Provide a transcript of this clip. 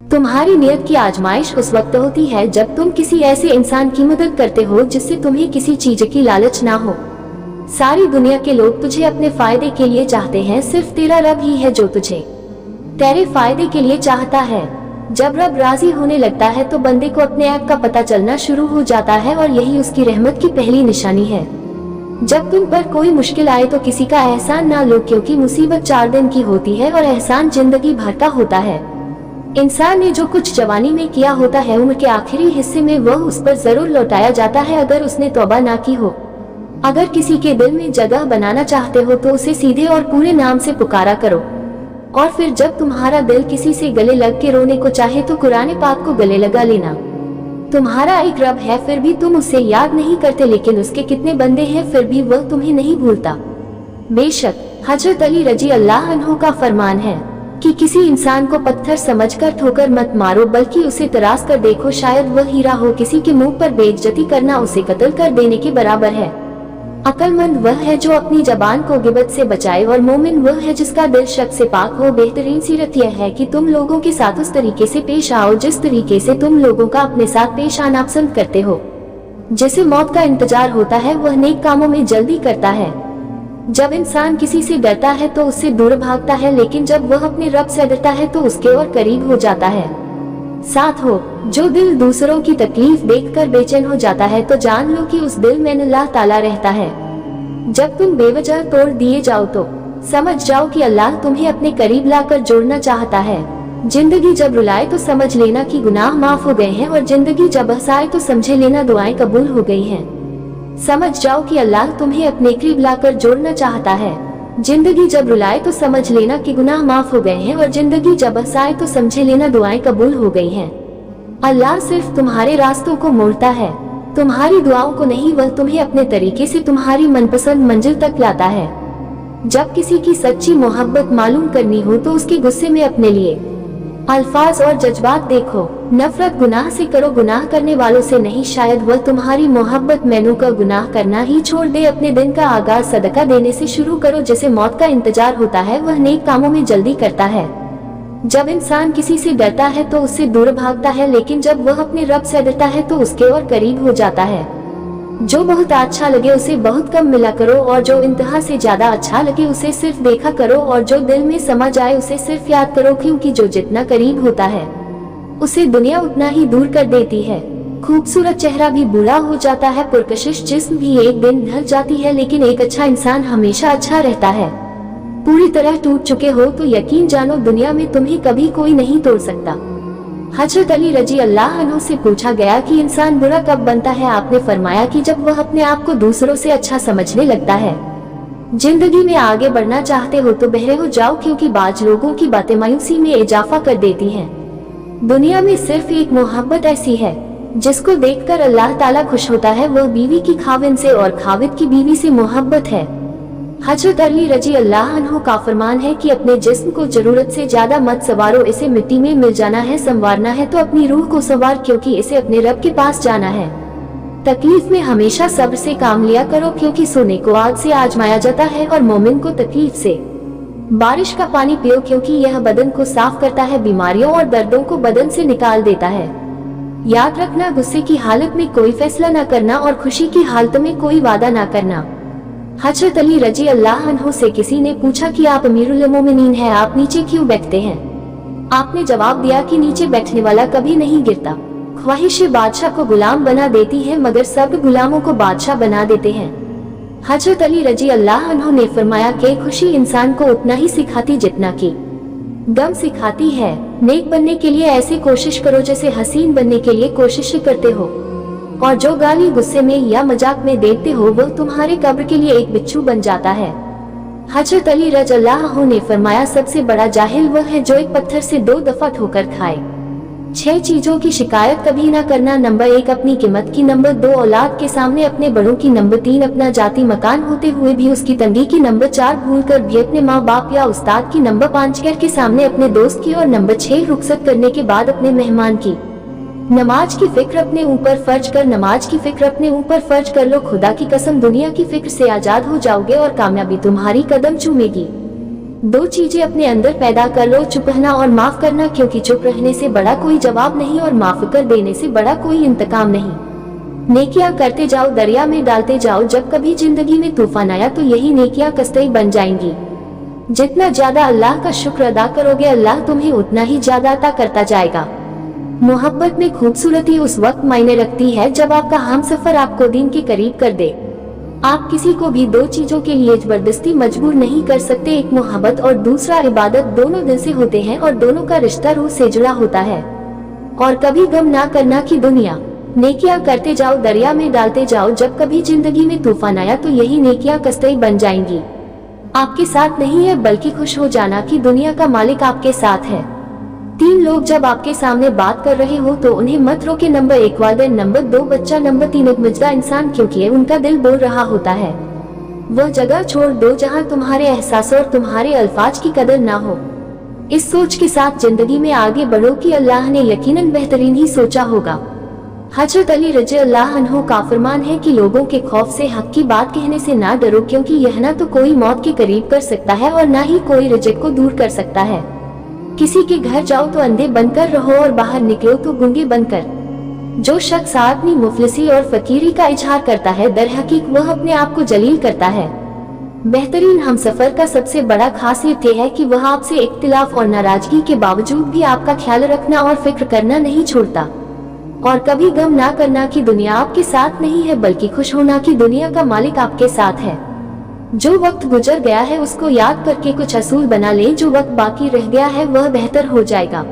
तुम्हारी नियत की आजमाइश उस वक्त होती है जब तुम किसी ऐसे इंसान की मदद करते हो जिससे तुम्हें किसी चीज की लालच ना हो। सारी दुनिया के लोग तुझे अपने फायदे के लिए चाहते हैं, सिर्फ तेरा रब ही है जो तुझे तेरे फायदे के लिए चाहता है। जब रब राजी होने लगता है तो बंदे को अपने ऐप का पता चलना शुरू हो जाता है और यही उसकी रहमत की पहली निशानी है। जब तुम पर कोई मुश्किल आए तो किसी का एहसान ना लो, क्योंकि मुसीबत 4 दिन की होती है और एहसान जिंदगी भर का होता है। इंसान ने जो कुछ जवानी में किया होता है, उम्र के आखिरी हिस्से में वह उस पर जरूर लौटाया जाता है अगर उसने तौबा ना की हो। अगर किसी के दिल में जगह बनाना चाहते हो तो उसे सीधे और पूरे नाम से पुकारा करो, और फिर जब तुम्हारा दिल किसी से गले लग के रोने को चाहे तो कुरान पाक को गले लगा लेना। तुम्हारा एक रब है, फिर भी तुम उसे याद नहीं करते, लेकिन उसके कितने बंदे हैं फिर भी वह तुम्हें नहीं भूलता। बेशक हजरत अली रजी अल्लाह अन्हु का फरमान है कि किसी इंसान को पत्थर समझकर ठोकर मत मारो, बल्कि उसे तराश कर देखो, शायद वह हीरा हो। किसी के मुंह पर बेइज्जती करना उसे कत्ल कर देने के बराबर है। अक्लमंद वह है जो अपनी जबान को गिबत से बचाए, और मोमिन वह है जिसका दिल शक से पाक हो। बेहतरीन सीरत यह है कि तुम लोगों के साथ उस तरीके से पेश आओ जिस तरीके से तुम लोगों का अपने साथ पेश आना पसंद करते हो। जिसे मौत का इंतजार होता है वह नेक कामों में जल्दी करता है। जब इंसान किसी से डरता है तो उससे दूर भागता है, लेकिन जब वह अपने रब से डरता है तो उसके और करीब हो जाता है। साथ हो, जो दिल दूसरों की तकलीफ देखकर बेचैन हो जाता है तो जान लो कि उस दिल में अल्लाह ताला रहता है। जब तुम बेवजह तोड़ दिए जाओ तो समझ जाओ कि अल्लाह तुम्हें अपने करीब लाकर जोड़ना चाहता है। जिंदगी जब रुलाए तो समझ लेना कि गुनाह माफ हो गए हैं, और जिंदगी जब हंसाए तो समझे लेना दुआएं कबूल हो गई हैं। समझ जाओ कि अल्लाह तुम्हें अपने करीब लाकर जोड़ना चाहता है। जिंदगी जब रुलाए तो समझ लेना कि गुनाह माफ हो गए हैं, और जिंदगी जब हंसाए तो समझे लेना दुआएं कबूल हो गई हैं। अल्लाह सिर्फ तुम्हारे रास्तों को मोड़ता है, तुम्हारी दुआओं को नहीं। वह तुम्हें अपने तरीके से तुम्हारी मनपसंद मंजिल तक लाता है। जब किसी की सच्ची मोहब्बत मालूम करनी हो तो उसके गुस्से में अपने लिए अल्फाज और जज्बात देखो। नफरत गुनाह से करो, गुनाह करने वालों से नहीं। शायद वह तुम्हारी मोहब्बत मैनू का गुनाह करना ही छोड़ दे। अपने दिन का आगाज सदका देने से शुरू करो। जिसे मौत का इंतजार होता है वह नेक कामों में जल्दी करता है। जब इंसान किसी से डरता है तो उससे दूर भागता है, लेकिन जब वह अपने रब से डरता है तो उसके और करीब हो जाता है। जो बहुत अच्छा लगे उसे बहुत कम मिला करो, और जो इंतहा से ज्यादा अच्छा लगे उसे सिर्फ देखा करो, और जो दिल में समझ आए उसे सिर्फ याद करो, क्योंकि जो जितना करीब होता है उसे दुनिया उतना ही दूर कर देती है। खूबसूरत चेहरा भी बुरा हो जाता है, पुरकशिश जिस्म भी एक दिन ढल जाती है, लेकिन एक अच्छा इंसान हमेशा अच्छा रहता है। पूरी तरह टूट चुके हो तो यकीन जानो दुनिया में तुम्हें कभी कोई नहीं तोड़ सकता। हजरत अली रजी अल्लाह अन्हु से पूछा गया कि इंसान बुरा कब बनता है। आपने फरमाया कि जब वह अपने आप को दूसरों से अच्छा समझने लगता है। जिंदगी में आगे बढ़ना चाहते हो तो बहरे हो जाओ, क्योंकि बाज लोगों की बातें मायूसी में इजाफा कर देती हैं। दुनिया में सिर्फ एक मोहब्बत ऐसी है जिसको देखकर अल्लाह ताला खुश होता है, वह बीवी की खाविंद से, और खाविद की बीवी से मोहब्बत है। हजरत अली रजी अल्लाह अन्हु का फरमान है कि अपने जिस्म को जरूरत से ज्यादा मत संवारो, इसे मिट्टी में मिल जाना है। संवारना है तो अपनी रूह को संवार, क्योंकि इसे अपने रब के पास जाना है। तकलीफ में हमेशा सब्र से काम लिया करो, क्योंकि सोने को आग से आजमाया जाता है, और मोमिन को तकलीफ से। बारिश का पानी पियो, क्योंकि यह बदन को साफ करता है, बीमारियों और दर्दों को बदन से निकाल देता है। याद रखना, गुस्से की हालत में कोई फैसला न करना और खुशी की हालत में कोई वादा न करना। हजरत अली रजी अल्लाह अन्हु से किसी ने पूछा कि आप अमीरुल मोमिनीन हैं, आप नीचे क्यों बैठते हैं? आपने जवाब दिया कि नीचे बैठने वाला कभी नहीं गिरता। ख्वाहिशें बादशाह को गुलाम बना देती हैं, मगर सब गुलामों को बादशाह बना देते हैं। हजरत अली रजी अल्लाह अन्हु ने फरमाया कि खुशी इंसान को उतना ही सिखाती जितना कि गम सिखाती है। नेक बनने के लिए ऐसी कोशिश करो जैसे हसीन बनने के लिए कोशिश करते हो, और जो गाली गुस्से में या मजाक में देते हो वह तुम्हारे कब्र के लिए एक बिच्छू बन जाता है। हजरत अली रज़ी अल्लाह अन्हु ने फरमाया, सबसे बड़ा जाहिल वह है जो एक पत्थर से 2 दफा ठोकर खाए। 6 चीजों की शिकायत कभी ना करना। नंबर 1 अपनी कीमत की। नंबर 2 औलाद के सामने अपने बड़ों की। नंबर 3 अपना जाती मकान होते हुए भी उसकी तंगी की। नंबर 4 भूल कर भी अपने माँ बाप या उस्ताद की। नंबर 5 घर के सामने अपने दोस्त की। और नंबर 6 रुखसत करने के बाद अपने मेहमान की। नमाज की फिक्र अपने ऊपर फर्ज कर। नमाज की फिक्र अपने ऊपर फर्ज कर लो। खुदा की कसम दुनिया की फिक्र से आजाद हो जाओगे और कामयाबी तुम्हारी कदम चूमेगी। दो चीजें अपने अंदर पैदा कर लो, चुप रहना और माफ करना, क्योंकि चुप रहने से बड़ा कोई जवाब नहीं और माफ कर देने से बड़ा कोई इंतकाम नहीं। नेकियां करते जाओ, दरिया में डालते जाओ, जब कभी जिंदगी में तूफान आया तो यही नेकियां कश्ती बन जाएंगी। जितना ज्यादा अल्लाह का शुक्र अदा करोगे, अल्लाह तुम्हें उतना ही ज्यादा अता करता जाएगा। मोहब्बत में खूबसूरती उस वक्त मायने रखती है जब आपका हमसफर आपको दीन के करीब कर दे। आप किसी को भी दो चीजों के लिए जबरदस्ती मजबूर नहीं कर सकते, एक मोहब्बत और दूसरा इबादत। दोनों दिल से होते हैं और दोनों का रिश्ता रूह से जुड़ा होता है। और कभी गम ना करना कि दुनिया। नेकियां करते जाओ, दरिया में डालते जाओ, जब कभी जिंदगी में तूफान आया तो यही नेकियां कश्ती बन जाएंगी। आपके साथ नहीं है, बल्कि खुश हो जाना कि दुनिया का मालिक आपके साथ है। तीन लोग जब आपके सामने बात कर रहे हो तो उन्हें मत रोके। नंबर 1 वालिदैन, नंबर 2 बच्चा, नंबर 3 एक मजदा इंसान, क्योंकि उनका दिल बोल रहा होता है। वह जगह छोड़ दो जहां तुम्हारे एहसास और तुम्हारे अल्फाज की कदर ना हो। इस सोच के साथ जिंदगी में आगे बढ़ो कि अल्लाह ने यकीनन बेहतरीन ही सोचा होगा। हजरत अली रज़ी अल्लाह अन्हु का फरमान है कि लोगों के खौफ से हक की बात कहने से ना डरो, क्योंकि यह ना तो कोई मौत के करीब कर सकता है और ना ही कोई रिज़्क को दूर कर सकता है। किसी के घर जाओ तो अंधे बनकर रहो और बाहर निकलो तो गूंगे बनकर। जो शख्स अपनी मुफलिसी और फकीरी का इजहार करता है, दर हकीक वह अपने आप को जलील करता है। बेहतरीन हमसफर का सबसे बड़ा खासियत यह है कि वह आपसे इख्तिलाफ और नाराजगी के बावजूद भी आपका ख्याल रखना और फिक्र करना नहीं छोड़ता। और कभी गम ना करना कि दुनिया आपके साथ नहीं है, बल्कि खुश होना कि दुनिया का मालिक आपके साथ है। जो वक्त गुजर गया है उसको याद करके कुछ असूल बना ले, जो वक्त बाकी रह गया है वह बेहतर हो जाएगा।